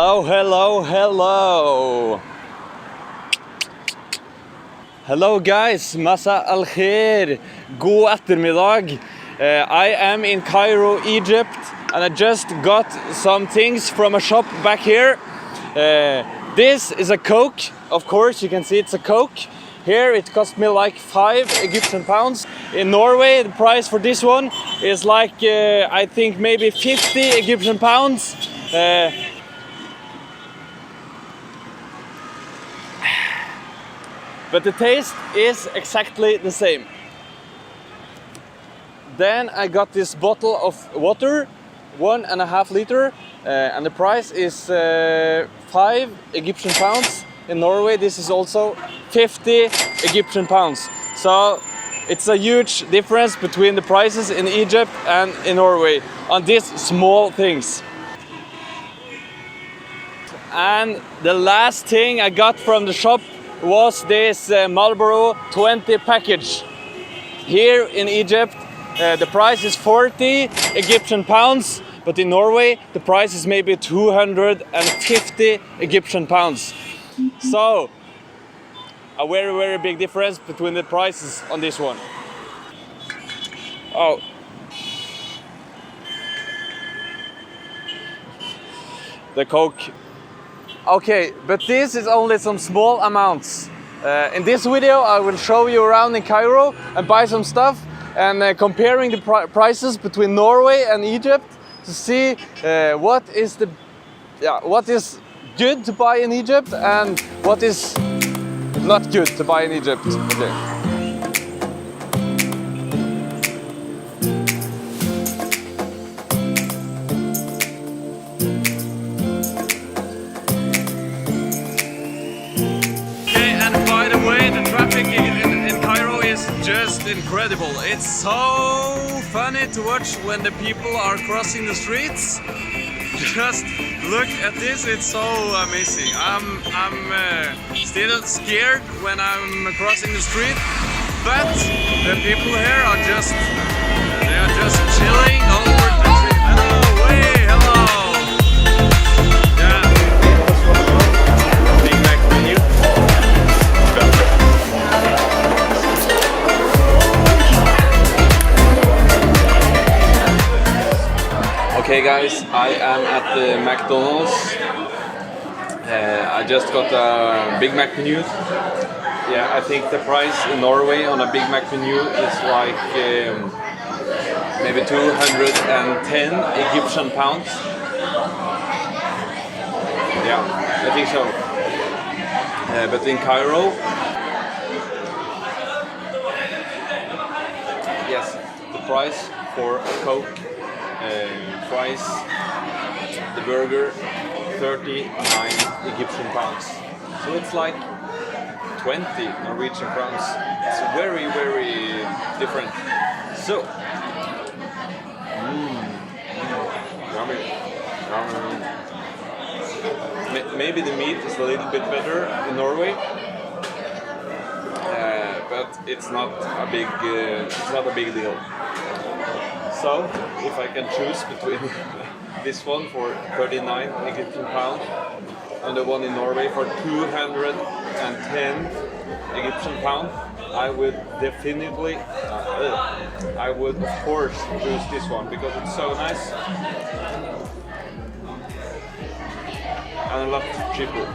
Hello, hello, hello. Hello guys, massa al khair. God ettermiddag. I am in Cairo, Egypt, and I just got some things from a shop back here. This is a Coke. Of course, you can see it's a Coke. Here it cost me like 5 Egyptian pounds. In Norway, the price for this one is like, I think maybe 50 Egyptian pounds. But the taste is exactly the same. Then I got this bottle of water, 1.5 liter, and the price is 5 Egyptian pounds. In Norway, this is also 50 Egyptian pounds. So it's a huge difference between the prices in Egypt and in Norway on these small things. And the last thing I got from the shop was this Marlboro 20 package. Here in Egypt, the price is 40 Egyptian pounds, but in Norway, the price is maybe 250 Egyptian pounds. So, a very, very big difference between the prices on this one. Oh. The Coke. Okay, but this is only some small amounts. In this video, I will show you around in Cairo and buy some stuff and comparing the prices between Norway and Egypt to see what is good to buy in Egypt and what is not good to buy in Egypt. Okay. Just incredible. It's so funny to watch when the people are crossing the streets. Just look at this, it's so amazing. I'm still scared when I'm crossing the street, but the people here are just chilling over the street. Hello, hey, hello. Yeah. Big Mac menu. Okay guys, I am at the McDonald's. I just got a Big Mac menu. Yeah, I think the price in Norway on a Big Mac menu is like maybe 210 Egyptian pounds. Yeah, I think so. But in Cairo, yes, the price for a Coke, fries, the burger, 39 Egyptian pounds. So it's like 20 Norwegian crowns. It's very, very different. So, yummy. Maybe the meat is a little bit better in Norway, but it's not a big deal. So, if I can choose between this one for 39 Egyptian pounds and the one in Norway for 210 Egyptian pounds, I would definitely, I would of course choose this one because it's so nice and a lot cheaper.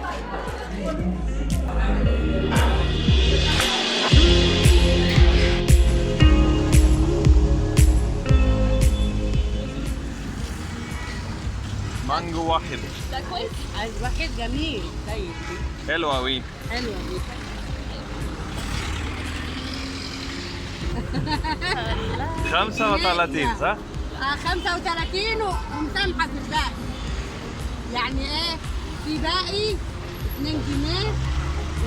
مانجو واحد. ده كويس؟ عايز واحد جميل طيب. حلو قوي. حلو قوي. 35 صح؟ 35 ومسامحة في الباقي. يعني ايه؟ في باقي 2 جنيه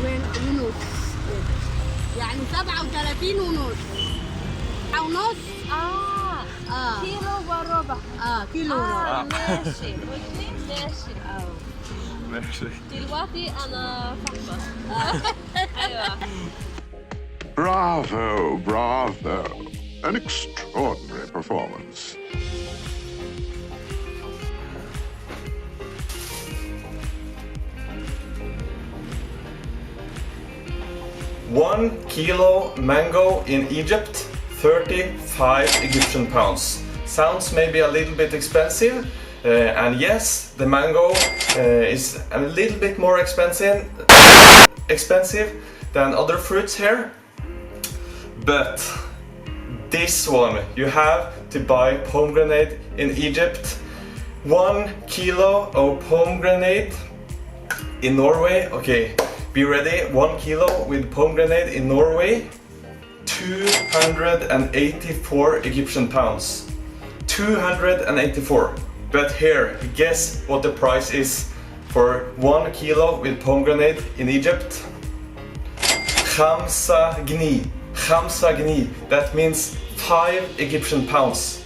ونص. يعني 37 ونص. ونص. كيلو وربع. كيلو وربع. ماشي ماشي. ماشي. دلوقتي أنا فاهمة. أيوة. Bravo, bravo. An extraordinary performance. 1 kilo mango in Egypt, 35 Egyptian pounds. Sounds maybe a little bit expensive, and yes, the mango is a little bit more expensive than other fruits here. But this one, you have to buy pomegranate in Egypt. 1 kilo of pomegranate in Norway. Okay, be ready. 1 kilo with pomegranate in Norway, 284 Egyptian pounds. 284. But here, guess what the price is for 1 kilo with pomegranate in Egypt? Khamsa gni. Khamsa gni. That means 5 Egyptian pounds.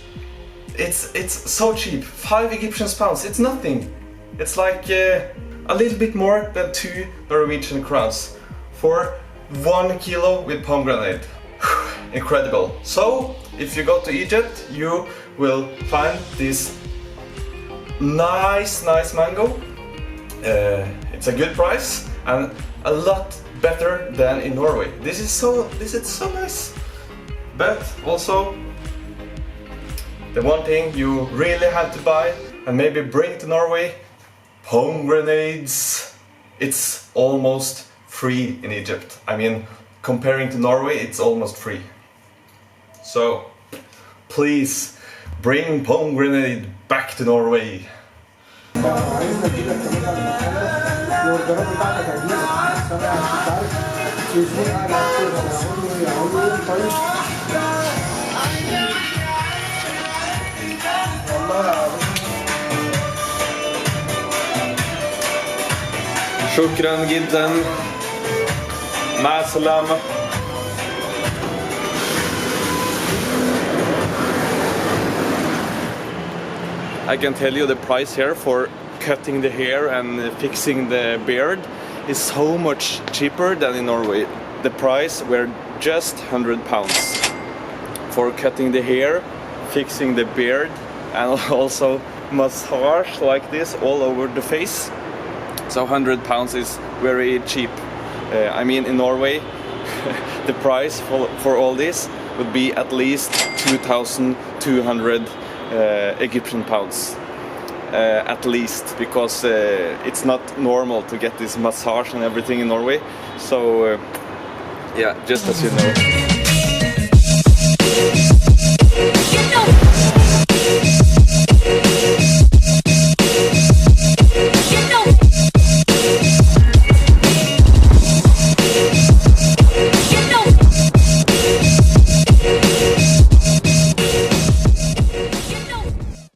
It's so cheap. 5 Egyptian pounds. It's nothing. It's like a little bit more than 2 Norwegian crowns for 1 kilo with pomegranate. Incredible. So, if you go to Egypt, you will find this nice mango. It's a good price and a lot better than in Norway. This is so nice. But also, the one thing you really have to buy and maybe bring to Norway, pomegranates. It's almost free in Egypt. I mean, comparing to Norway, it's almost free. So, please bring pomegranate back to Norway. شكرا جدا. مع السلامة. I can tell you the price here for cutting the hair and fixing the beard is so much cheaper than in Norway. The price were just 100 pounds for cutting the hair, fixing the beard, and also massage like this all over the face. So 100 pounds is very cheap. I mean, in Norway, the price for all this would be at least 2,200 Egyptian pounds. At least, because it's not normal to get this massage and everything in Norway. So, yeah, just as you know.